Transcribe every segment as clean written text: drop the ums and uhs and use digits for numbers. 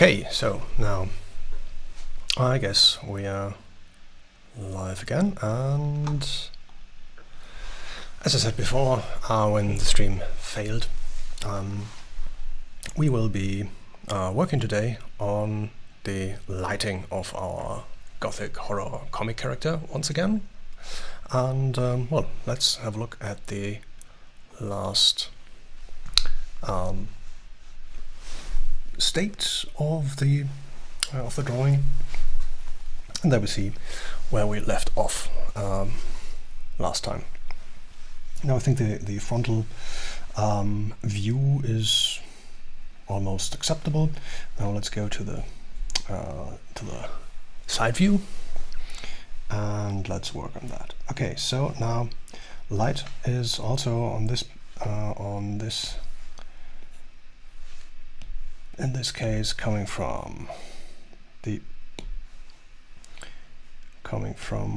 Okay, so now I guess we are live again, and as I said before, when the stream failed, we will be working today on the lighting of our gothic horror comic character once again. And well, let's have a look at the last state of the drawing, and there we see where we left off last time. Now I think the frontal view is almost acceptable. Now let's go to the side view and let's work on that. Okay, so now light is also on this in this case coming from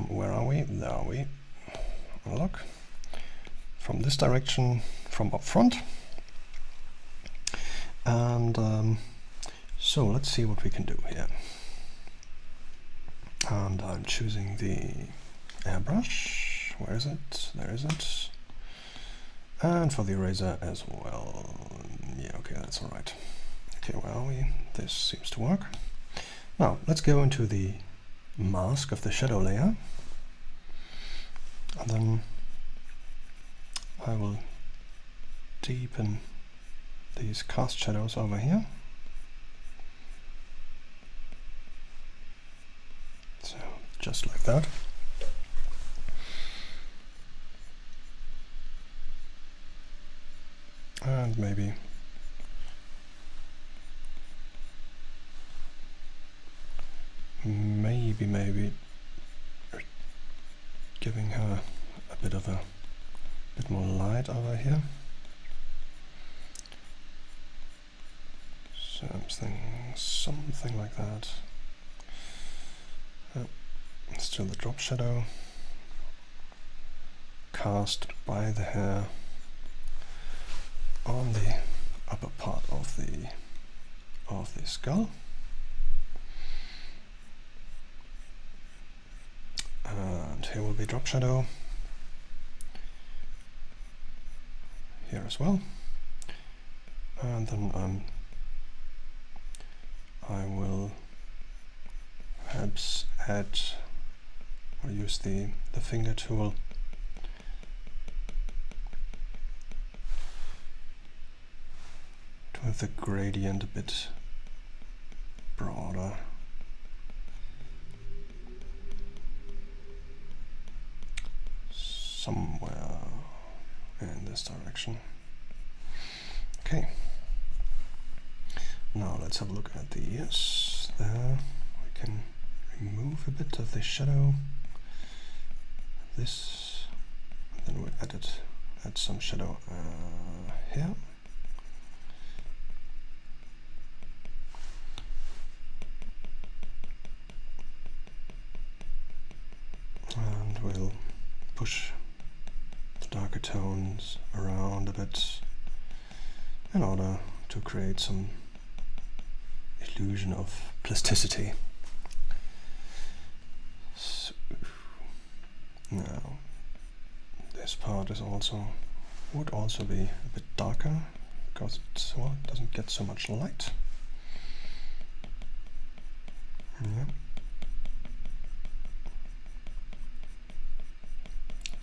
where are we? There are we. Look, from this direction, from up front. And so let's see what we can do here. And I'm choosing the airbrush. Where is it? There is it. And for the eraser as well. Yeah, okay, that's all right. Okay, where are we? This seems to work. Now let's go into the mask of the shadow layer, and then I will deepen these cast shadows over here. So just like that. And maybe giving her a bit more light over here. Something like that. Still the drop shadow cast by the hair on the upper part of the skull. And here will be drop shadow here as well. And then I will perhaps add or use the finger tool to have the gradient a bit broader. Somewhere in this direction. Okay. Now let's have a look at the ears. There we can remove a bit of the shadow. This, and then we add some shadow here. And we'll push the darker tones around a bit in order to create some illusion of plasticity. So, now this part is would also be a bit darker because it doesn't get so much light. Yeah.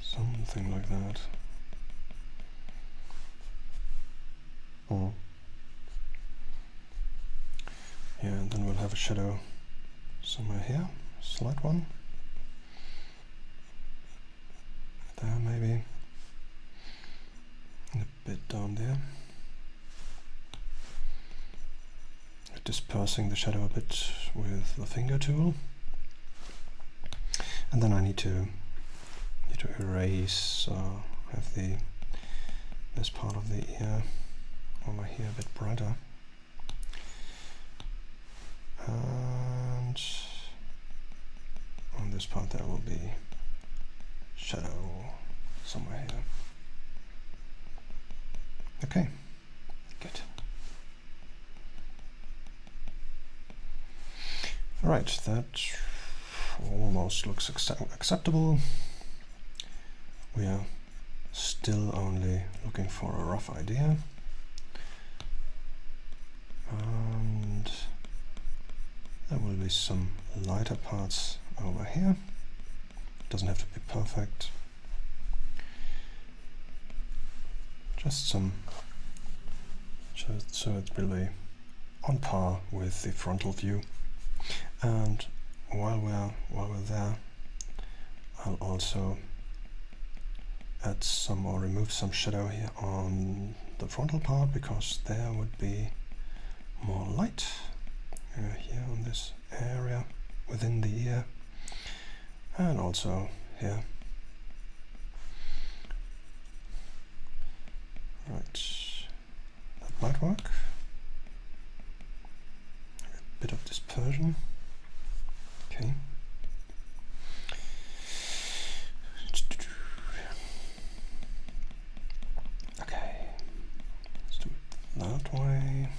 Something like that. Yeah, and then we'll have a shadow somewhere here, slight one. There maybe. And a bit down there. Dispersing the shadow a bit with the finger tool. And then I need to erase, have this part of the ear over here a bit brighter. And on this part there will be shadow somewhere here. Okay, good. Right, that almost looks acceptable. We are still only looking for a rough idea. And there will be some lighter parts over here. Doesn't have to be perfect. Just some, just so it will be on par with the frontal view. And while we're there, I'll also add some or remove some shadow here on the frontal part, because there would be more light here on this area within the ear, and also here. Right, that might work. A bit of dispersion. Okay. Okay, let's do it that way.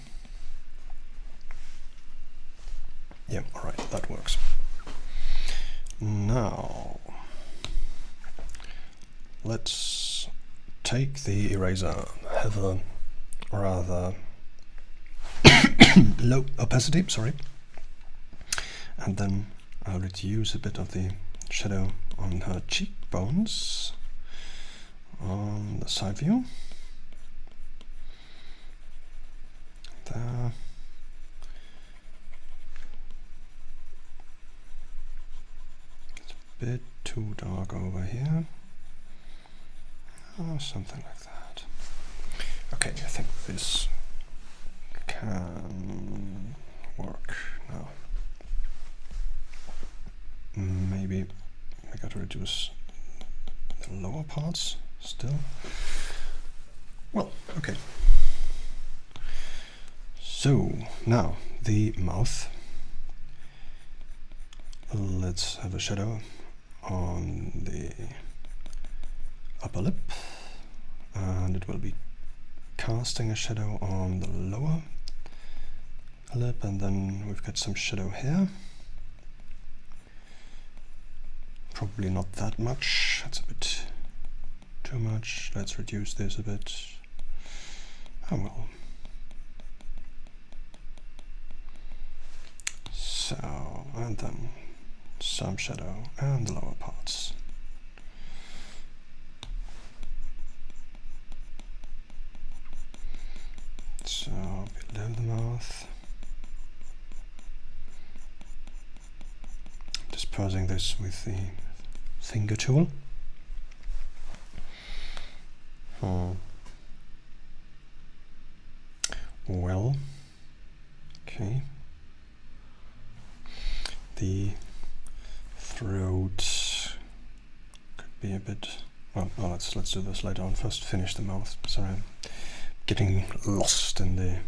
Yeah, alright, that works. Now, let's take the eraser, have a rather low opacity, sorry, and then I'll reduce a bit of the shadow on her cheekbones on the side view. There. It's a bit too dark over here. Oh, something like that. Okay, I think this can work now. Maybe I got to reduce the lower parts still. Well, okay. So now the mouth. Let's have a shadow on the upper lip, and it will be casting a shadow on the lower lip, and then we've got some shadow here. Probably not that much, that's a bit too much. Let's reduce this a bit. Oh well. So, and then some shadow and the lower parts. So, below the mouth. Dispersing this with the finger tool. Well, okay. The throat could be a bit. Well, let's do this later on. First, finish the mouth. Sorry, I'm getting lost in the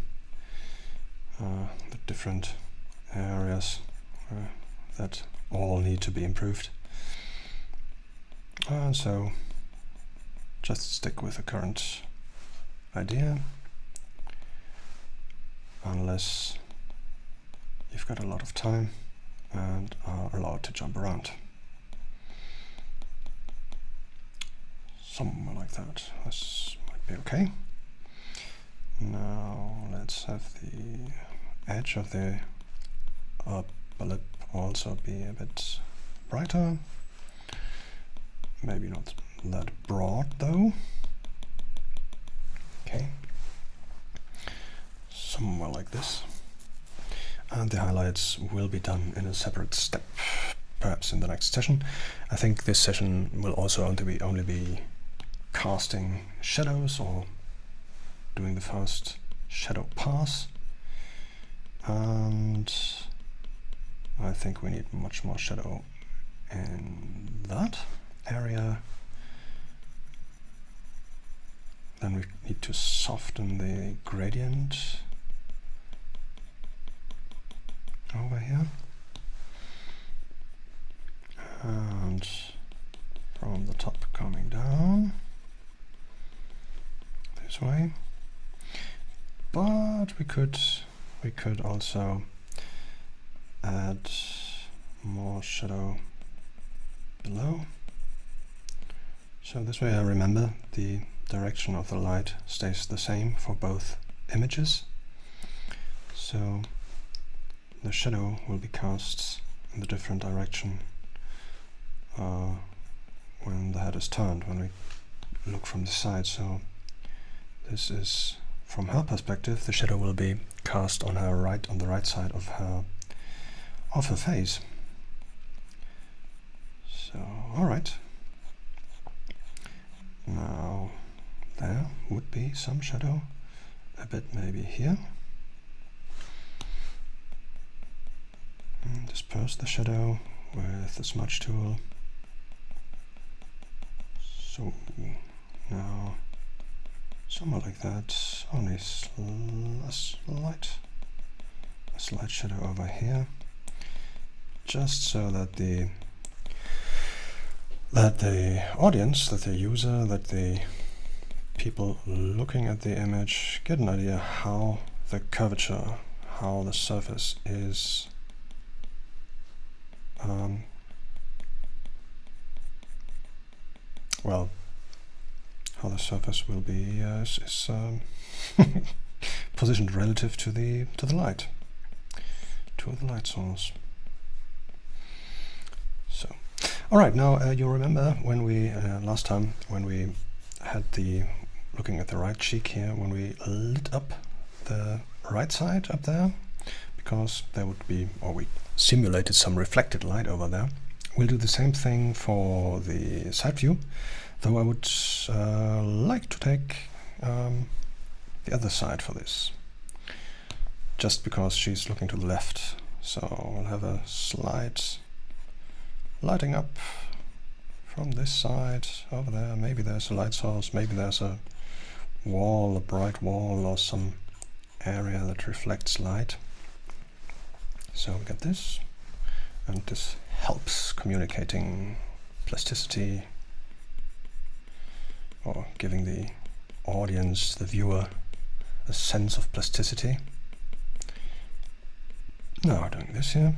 different areas that all need to be improved. So just stick with the current idea, unless you've got a lot of time and are allowed to jump around. Somewhere like that. This might be okay. Now let's have the edge of the upper lip also be a bit brighter. Maybe not that broad though. Okay. Somewhere like this. And the highlights will be done in a separate step, perhaps in the next session. I think this session will also only be casting shadows or doing the first shadow pass. And I think we need much more shadow in that area. Then we need to soften the gradient over here, and from the top coming down this way. But we could also add more shadow below. So this way I remember the direction of the light stays the same for both images. So the shadow will be cast in the different direction when the head is turned, when we look from the side. So this is, from her perspective, the shadow will be cast on her right, on the right side of her face. So, alright. Now there would be some shadow, a bit maybe here. And disperse the shadow with the smudge tool. So now somewhat like that, only a slight shadow over here, just so that the audience, that the user, that the people looking at the image get an idea how the curvature, how the surface is well, how the surface will be positioned relative to the light, to the light source. So, all right. Now you remember when we last time when we had the looking at the right cheek here, when we lit up the right side up there, because there would be, or we simulated some reflected light over there. We'll do the same thing for the side view, though I would like to take the other side for this, just because she's looking to the left. So we'll have a slight lighting up from this side over there. Maybe there's a light source, maybe there's a wall, a bright wall, or some area that reflects light. So we get this, and this helps communicating plasticity, or giving the audience, the viewer, a sense of plasticity. Now doing this here,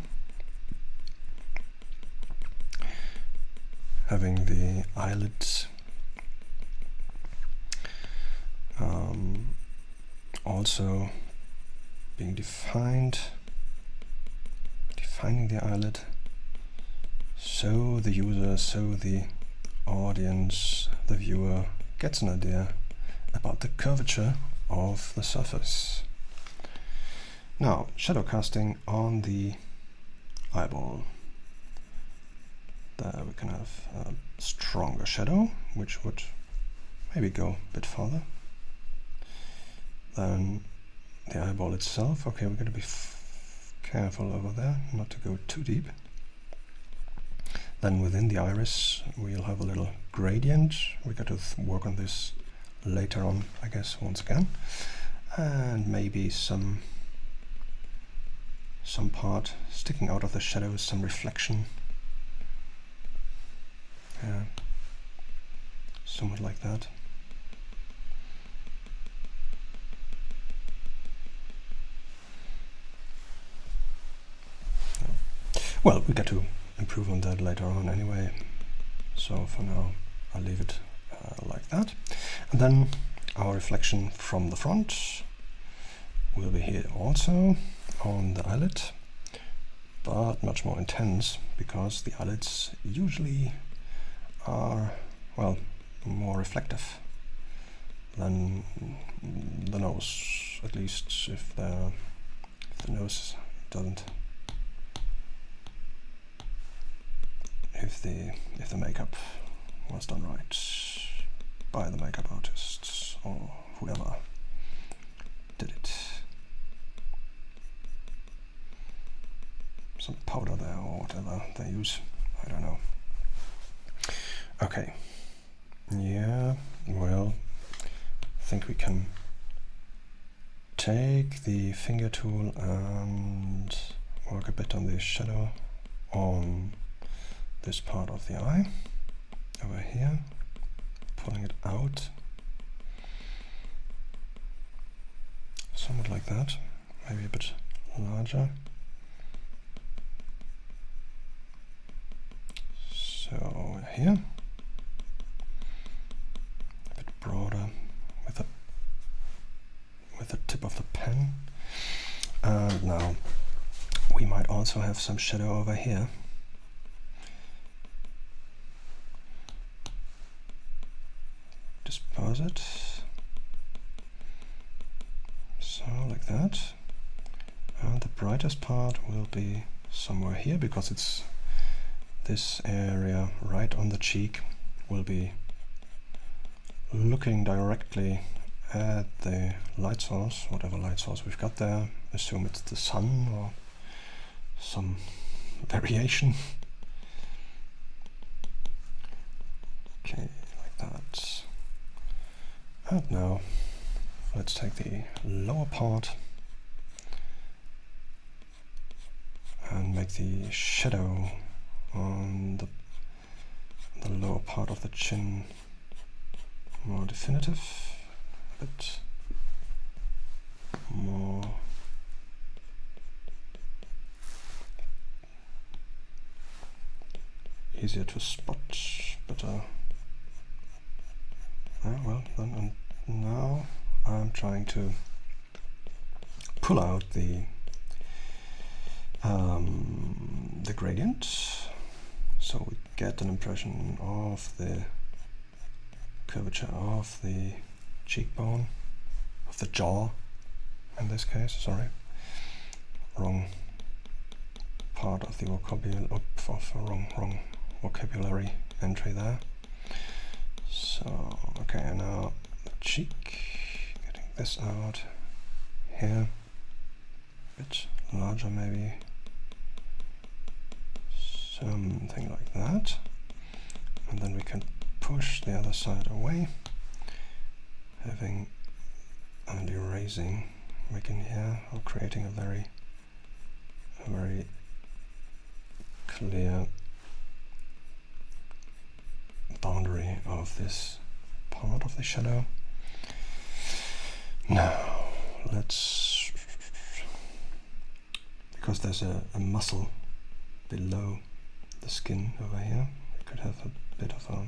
having the eyelids also being defined, defining the eyelid, so the user, so the audience, the viewer gets an idea about the curvature of the surface. Now, shadow casting on the eyeball. There we can have a stronger shadow, which would maybe go a bit farther than the eyeball itself. Okay, we're going to be careful over there, not to go too deep. Then within the iris we'll have a little gradient. We got to work on this later on, I guess, once again. And maybe some part sticking out of the shadows, some reflection. Yeah, somewhat like that. Well, we got to improve on that later on anyway, so for now I'll leave it like that. And then our reflection from the front will be here also on the eyelid, but much more intense, because the eyelids usually are, well, more reflective than the nose, at least if the nose doesn't, if the makeup was done right by the makeup artists or whoever did it. Some powder there or whatever they use, I don't know. Okay, yeah, well, I think we can take the finger tool and work a bit on the shadow on this part of the eye over here, pulling it out somewhat like that, maybe a bit larger. here, a bit broader with the tip of the pen. And now we might also have some shadow over here. Disperse it, so like that. And the brightest part will be somewhere here, because it's this area right on the cheek will be looking directly at the light source, whatever light source we've got there. Assume it's the sun or some variation. Okay, like that. And now let's take the lower part and make the shadow on the lower part of the chin more definitive, a bit more easier to spot, better. Well, then, and now I'm trying to pull out the gradient, so we get an impression of the curvature of the cheekbone, of the jaw in this case, sorry. Wrong part of the vocabulary, wrong vocabulary entry there. So, okay, now the cheek, getting this out here, a bit larger maybe, something like that, and then we can push the other side away, having and erasing, making here, or creating a very clear boundary of this part of the shadow. Now let's, because there's a muscle below the skin over here, we could have a bit of a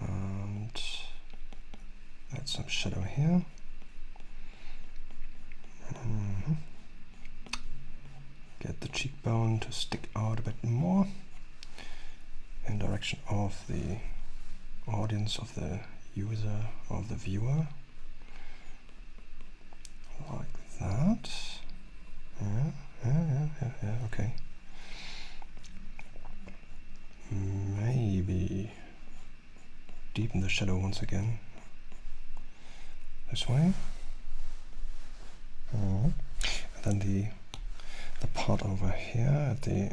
and add some shadow here. Get the cheekbone to stick out a bit more in direction of the audience, of the user, of the viewer, like that. Yeah, okay. Maybe deepen the shadow once again, this way. And then the part over here at the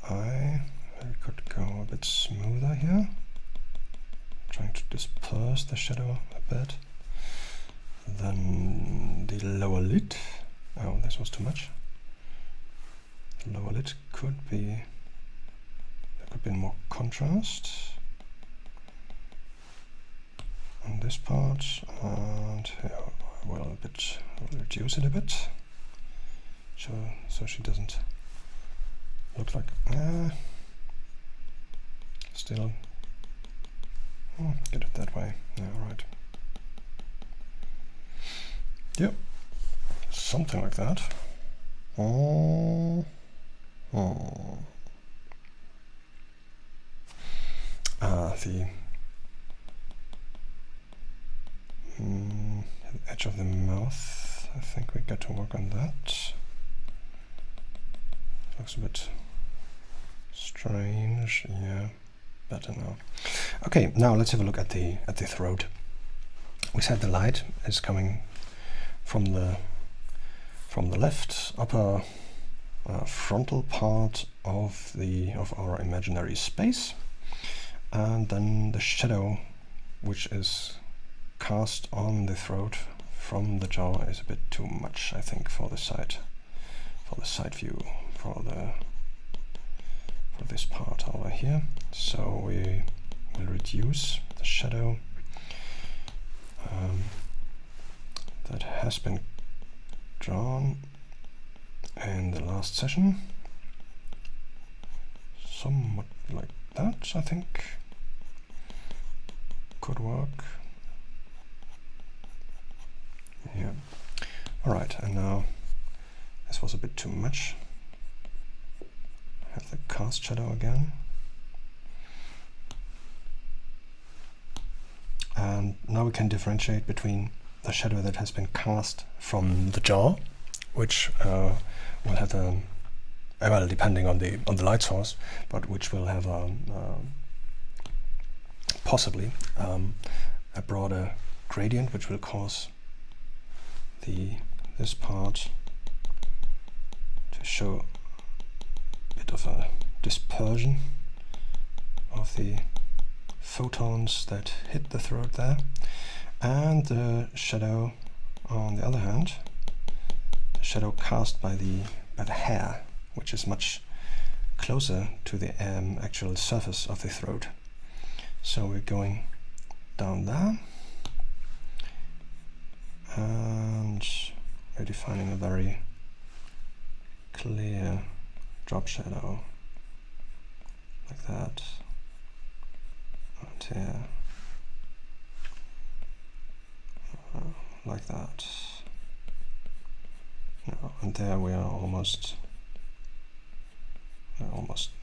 eye, we could go a bit smoother here, trying to disperse the shadow a bit. Then the lower lid, oh, this was too much. The lower lid could be, there could be more contrast on this part, and well, we'll reduce it a bit, so she doesn't look like, still, get it that way, yeah, right. Yep, something like that. The edge of the mouth, I think we got to work on that. Looks a bit strange, yeah, better now. Okay, now let's have a look at the throat. We said the light is coming from the left upper frontal part of our imaginary space, and then the shadow which is cast on the throat from the jaw is a bit too much, I think, for the side view, for this part over here. So we will reduce the shadow that has been drawn in the last session. somewhat like that, I think. Could work. Yeah. Alright, and now this was a bit too much. Have the cast shadow again. And now we can differentiate between the shadow that has been cast from the jaw, which will have a, well, depending on the light source, but which will have a possibly a broader gradient, which will cause this part to show a bit of a dispersion of the photons that hit the throat there, and the shadow, on the other hand, the shadow cast by the hair, which is much closer to the actual surface of the throat. So we're going down there, and we're defining a very clear drop shadow like that. And here, like that. Now, and there we are almost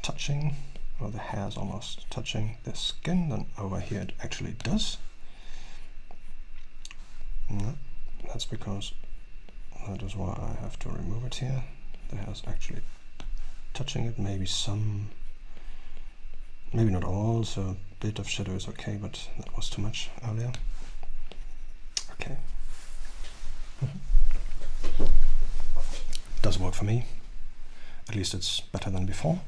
touching, or the hair is almost touching the skin. Then over here it actually does. No, that's because that is why I have to remove it here. The hair is actually touching it. Maybe some, maybe not all, so a bit of shadow is okay, but that was too much earlier. Okay. Does work for me. At least it's better than before.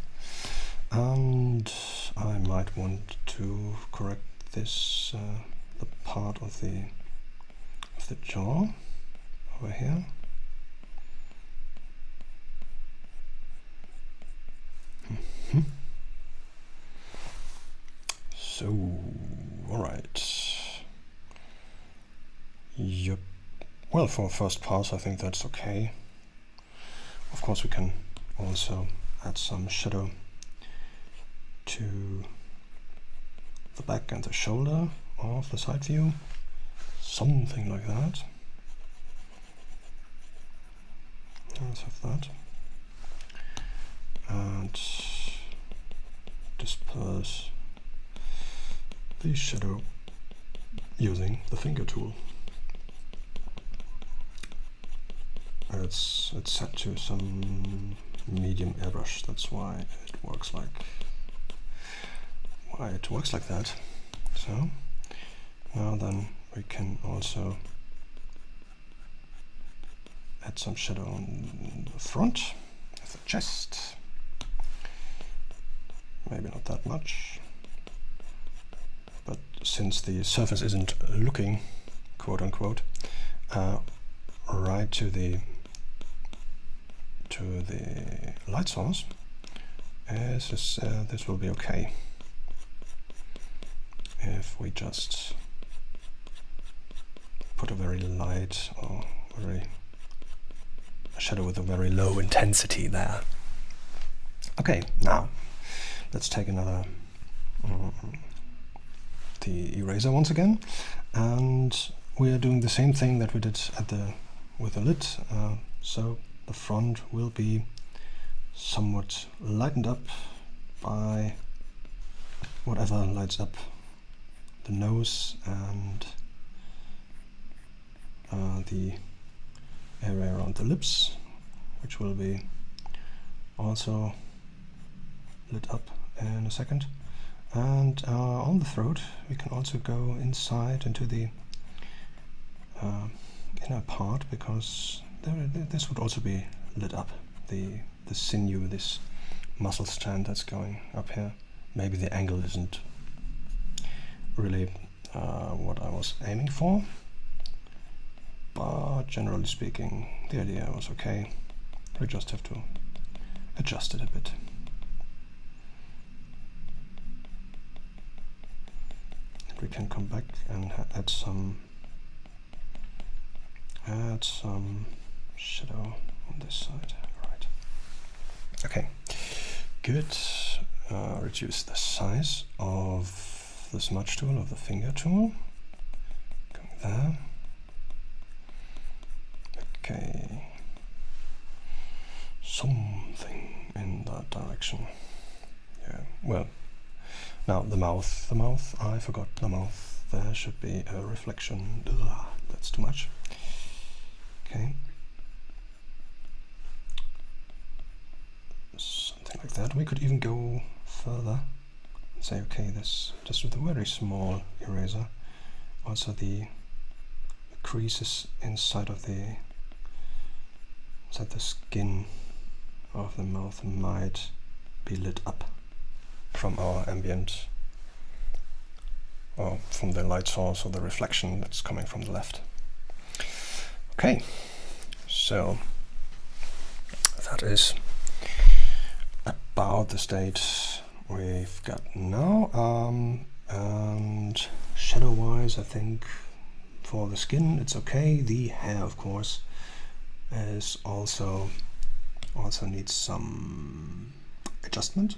And I might want to correct this, the part of the jaw over here. So, all right. Yep. Well, for a first pass, I think that's okay. Of course, we can also add some shadow to the back and the shoulder of the side view. Something like that. Let's have that. And disperse the shadow using the finger tool. It's set to some medium airbrush. That's why it works like that. So now then we can also add some shadow on the front of the chest. Maybe not that much, but since the surface isn't looking, quote unquote, right to the light source, this will be okay if we just put a very light or a shadow with a very low intensity there. Okay, now let's take another the eraser once again, and we are doing the same thing that we did with the lid. So the front will be somewhat lightened up by whatever lights up the nose and the area around the lips, which will be also lit up in a second. And on the throat we can also go inside into the inner part, because this would also be lit up, the sinew, this muscle strand that's going up here. Maybe the angle isn't really what I was aiming for, but generally speaking the idea was okay. We just have to adjust it a bit. We can come back and add some shadow on this side. All right. Okay. Good. reduce the size of the smudge tool, of the finger tool. Going there. Okay. Something in that direction. Yeah, well, now the mouth, I forgot the mouth. There should be a reflection. Ugh, that's too much. Okay. Something like that. We could even go further and say, okay, this just with a very small eraser. Also the creases inside the skin of the mouth might be lit up from our ambient, or from the light source or the reflection that's coming from the left. Okay, so that is about the state we've got now. And shadow wise, I think for the skin it's okay. The hair, of course, is also needs some adjustment.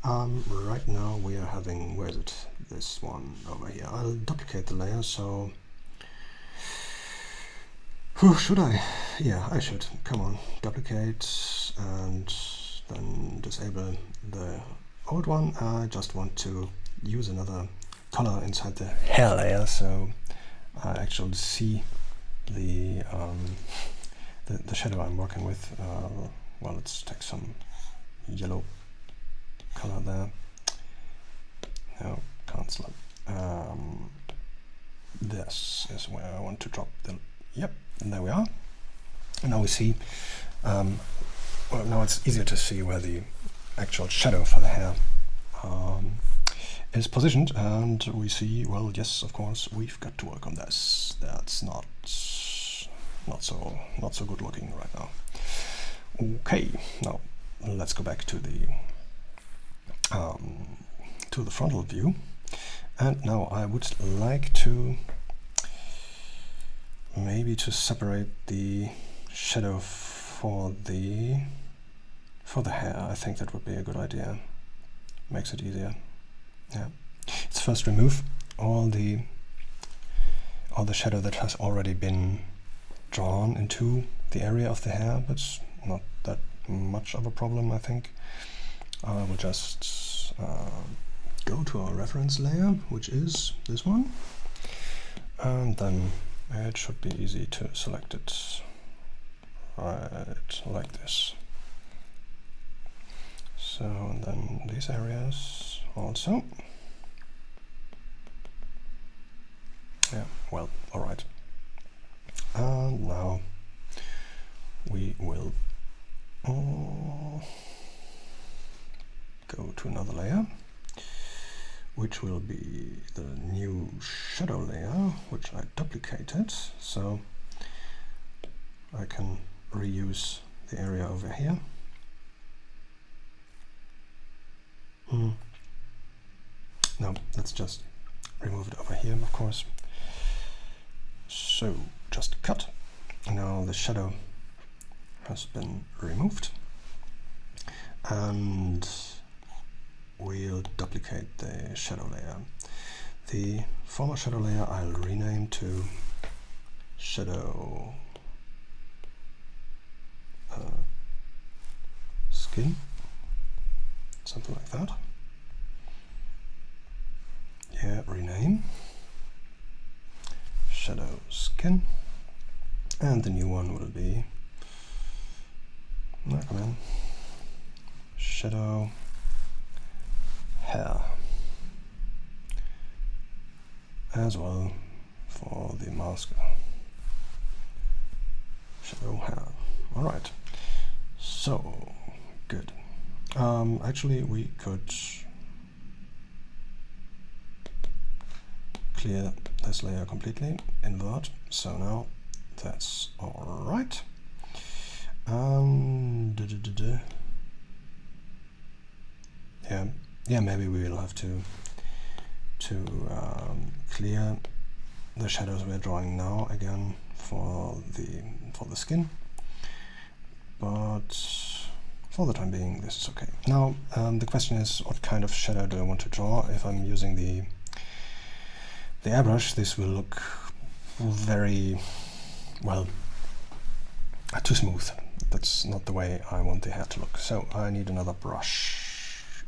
Right now we are having, where is it? This one over here. I'll duplicate the layer, so should I? Yeah, I should. Come on, duplicate and then disable the old one. I just want to use another color inside the hair layer, so I actually see the shadow I'm working with. Well, let's take some yellow color there. No, can't select. This is where I want to drop the. Yep, and there we are. And now we see. Well, now it's easier to see where the actual shadow for the hair is positioned, and we see. Well, yes, of course, we've got to work on this. That's not so good looking right now. Okay, now let's go back to the frontal view, and now I would like to maybe to separate the shadow for the hair. I think that would be a good idea. Makes it easier. Yeah. Let's first remove all the shadow that has already been drawn into the area of the hair, but it's not that much of a problem, I think. I will just go to our reference layer, which is this one, and then it should be easy to select it right like this. So, and then these areas also. Yeah, well, alright. And now we will go to another layer, which will be the new shadow layer, which I duplicated, so I can reuse the area over here. No, let's just remove it over here, of course. So just cut. Now the shadow has been removed, and we'll duplicate the shadow layer. The former shadow layer I'll rename to shadow skin, something like that. Yeah, rename shadow skin, and the new one will be, come in, shadow hair, as well for the mask. Shadow hair. All right. So good. Actually, we could clear this layer completely, invert. So now that's all right. Yeah, maybe we will have to clear the shadows we're drawing now again for the skin, but for the time being, this is okay. Now, the question is, what kind of shadow do I want to draw? If I'm using the airbrush, this will look very, well, too smooth. That's not the way I want the hair to look. So I need another brush,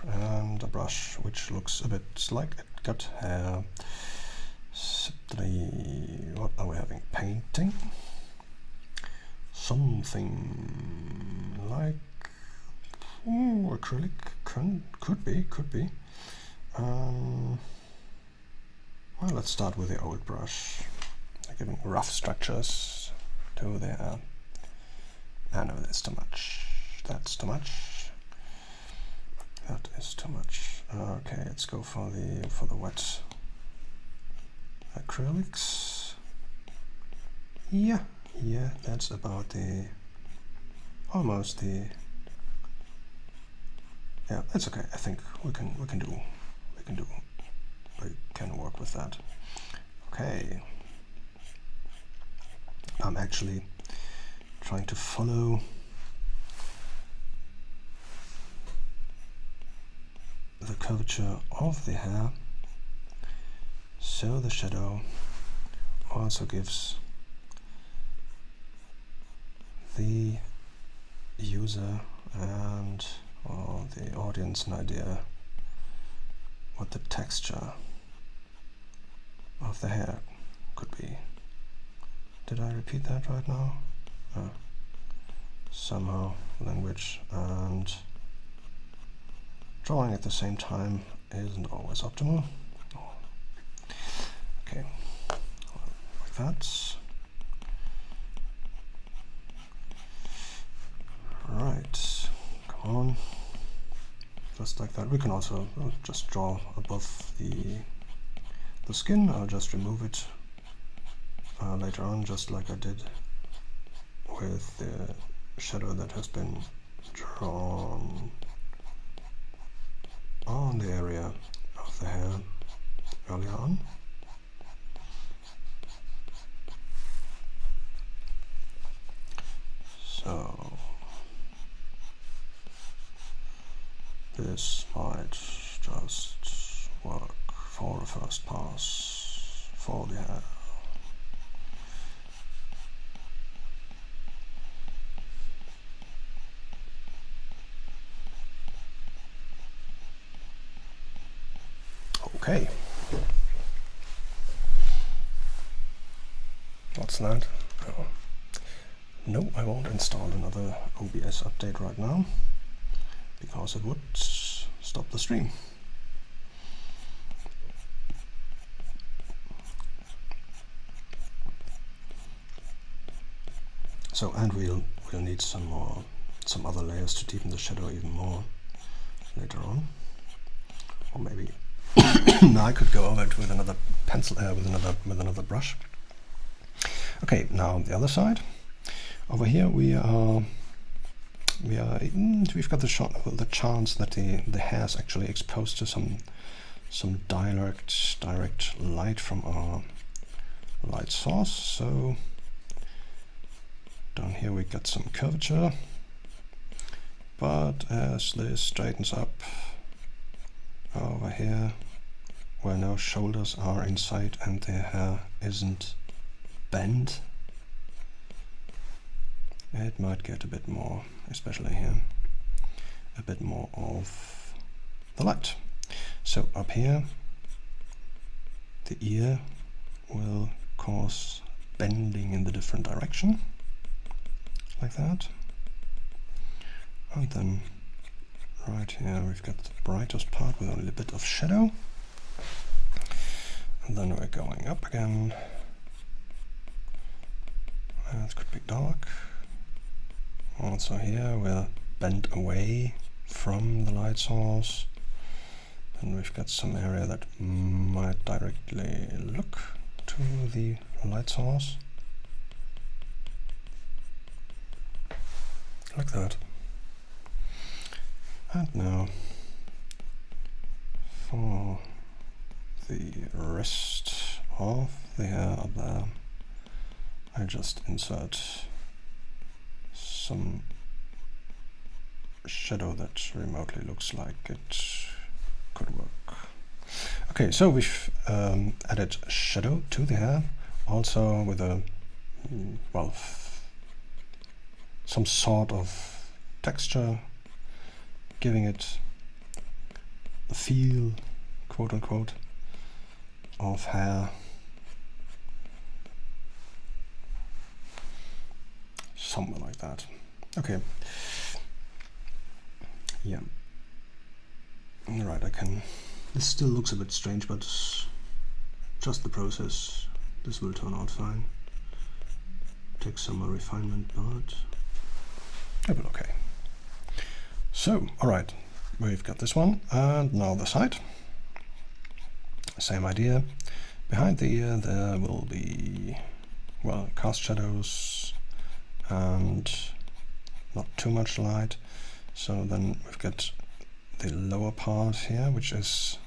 and a brush which looks a bit like it got hair. What are we having? Painting? Something like acrylic, could be. Well, let's start with the old brush, giving rough structures to the hair. I know that's too much. That's too much. That is too much. Okay, let's go for the wet acrylics. Yeah, that's about the almost the. Yeah, that's okay. I think we can work with that. Okay. I'm actually trying to follow the curvature of the hair, so the shadow also gives the user and the audience an idea what the texture of the hair could be. Did I repeat that right now? Somehow language and drawing at the same time isn't always optimal. Okay, like that. Right, come on. Just like that. We can also just draw above the skin. I'll just remove it later on, just like I did with the shadow that has been drawn on the area of the hair earlier on. So this might just work for a first pass for the hair. Okay. What's that? Oh. No, I won't install another OBS update right now, because it would stop the stream. So, and we'll need some other layers to deepen the shadow even more later on, or maybe I could go over it with another pencil, with another brush. Okay, now the other side. Over here we've got the chance that the hair is actually exposed to some direct light from our light source. So down here we got some curvature, but as this straightens up over here, where no shoulders are in sight and the hair isn't bent, it might get a bit more, especially here, a bit more of the light. So up here, the ear will cause bending in the different direction, like that. And then right here we've got the brightest part with only a bit of shadow. And then we're going up again. It could be dark. Also here we're bent away from the light source. And we've got some area that might directly look to the light source. Like that. And now for the rest of the hair up there, I just insert some shadow that remotely looks like it could work. Okay, so we've added shadow to the hair, also with a, well, some sort of texture, giving it the feel, quote unquote, of hair. Somewhere like that. Okay. Yeah. Alright, I can... This still looks a bit strange, but just the process. This will turn out fine. Takes some more refinement, but it will okay. So, alright, we've got this one, and now the side. Same idea. Behind the ear there will be, well, cast shadows and not too much light. So then we've got the lower part here, which is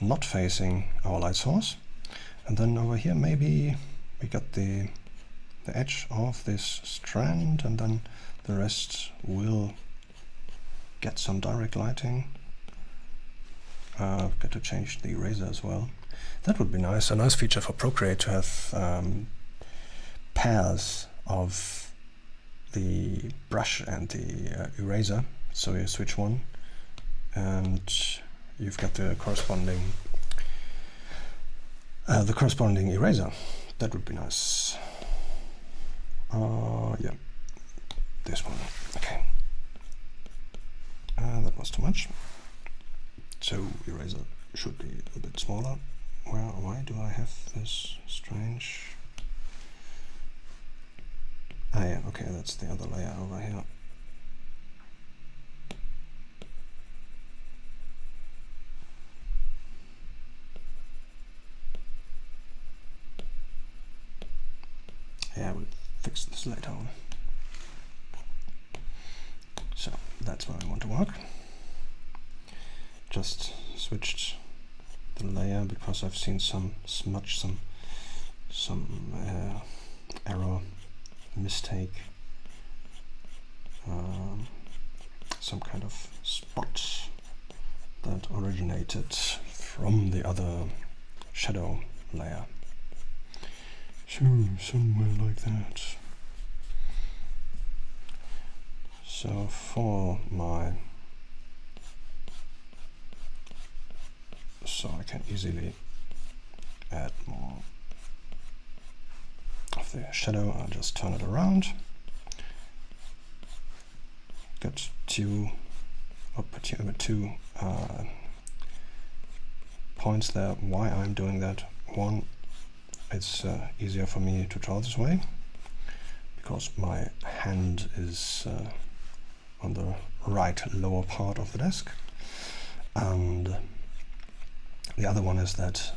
not facing our light source. And then over here maybe we got the edge of this strand, and then the rest will get some direct lighting. I've got to change the eraser as well. That would be nice, a nice feature for Procreate to have pairs of the brush and the eraser. So you switch one and you've got the corresponding eraser. That would be nice. Yeah, this one. Okay. That was too much. So eraser should be a bit smaller. Why do I have this strange? Ah yeah, okay, that's the other layer over here. Yeah, we'll fix this later on. So that's where I want to work. Just switched the layer because I've seen some smudge, some error, mistake, some kind of spot that originated from the other shadow layer. So somewhere like that. So for my, so I can easily add more of the shadow. I'll just turn it around. Got two points there. Why I'm doing that? One, it's easier for me to draw this way because my hand is on the right lower part of the desk, and the other one is that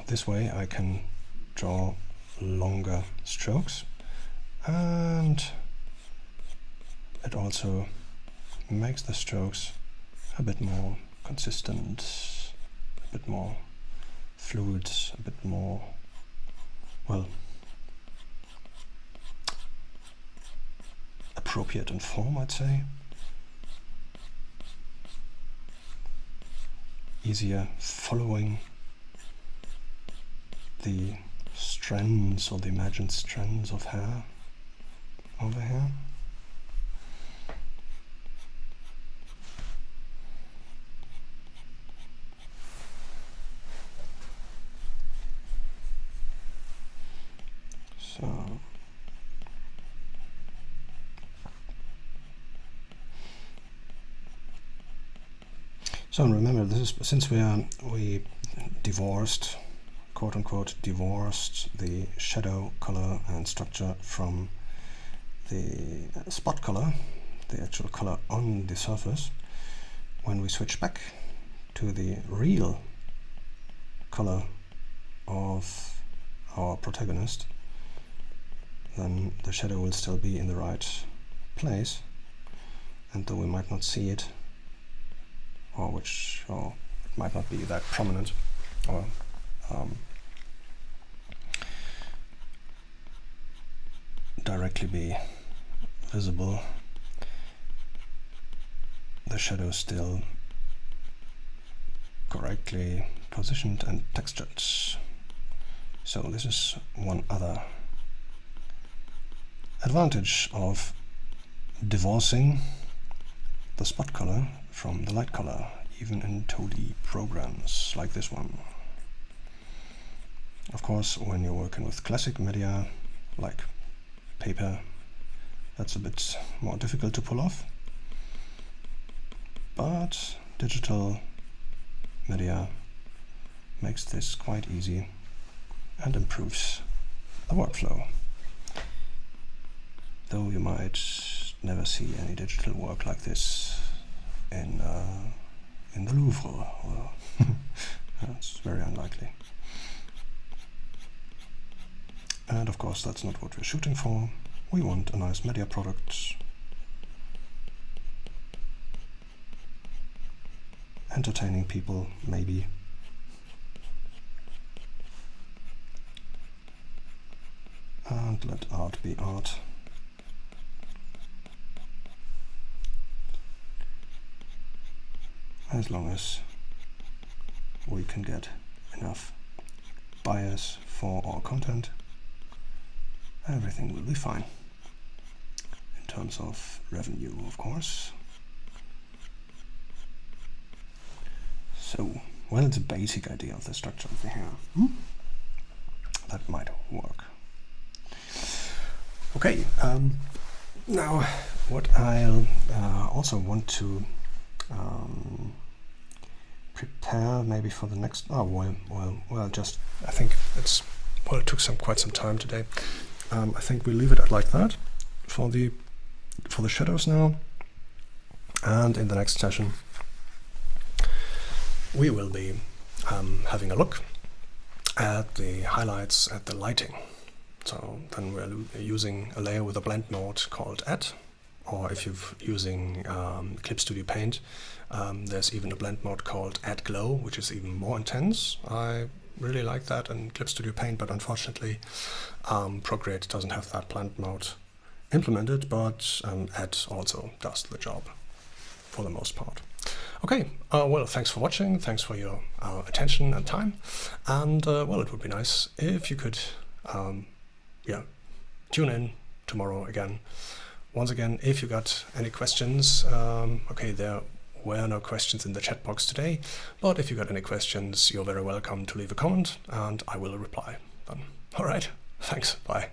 this way I can draw longer strokes, and it also makes the strokes a bit more consistent, a bit more fluid, a bit more, well, appropriate in form, I'd say. Easier following the strands or the imagined strands of hair over here. So remember, this is since we divorced, quote unquote, divorced the shadow color and structure from the spot color, the actual color on the surface. When we switch back to the real color of our protagonist, then the shadow will still be in the right place, and though we might not see it, or it might not be that prominent, or directly be visible, the shadow is still correctly positioned and textured. So this is one other advantage of divorcing the spot color from the light color, even in 2D programs like this one. Of course, when you're working with classic media like paper, that's a bit more difficult to pull off, but digital media makes this quite easy and improves the workflow. Though you might never see any digital work like this in the Louvre, or that's very unlikely. And of course that's not what we're shooting for. We want a nice media product, entertaining people maybe. And let art be art. As long as we can get enough buyers for our content, everything will be fine. In terms of revenue, of course. So, well, it's a basic idea of the structure of the hair. That might work. Okay, now what I'll also want to prepare maybe for the next, just, I think it's, well, it took quite some time today. I think we'll leave it like that for the shadows now, and in the next session we will be having a look at the highlights, at the lighting. So then we're using a layer with a blend mode called Add, or if you're using Clip Studio Paint, there's even a blend mode called Add Glow, which is even more intense. I really like that in Clip Studio Paint, but unfortunately Procreate doesn't have that blend mode implemented, but Add also does the job for the most part. Okay, well, thanks for watching, thanks for your attention and time, and well, it would be nice if you could tune in tomorrow again. Once again, if you got any questions, okay, there were no questions in the chat box today, but if you got any questions, you're very welcome to leave a comment and I will reply then. All right, thanks, bye.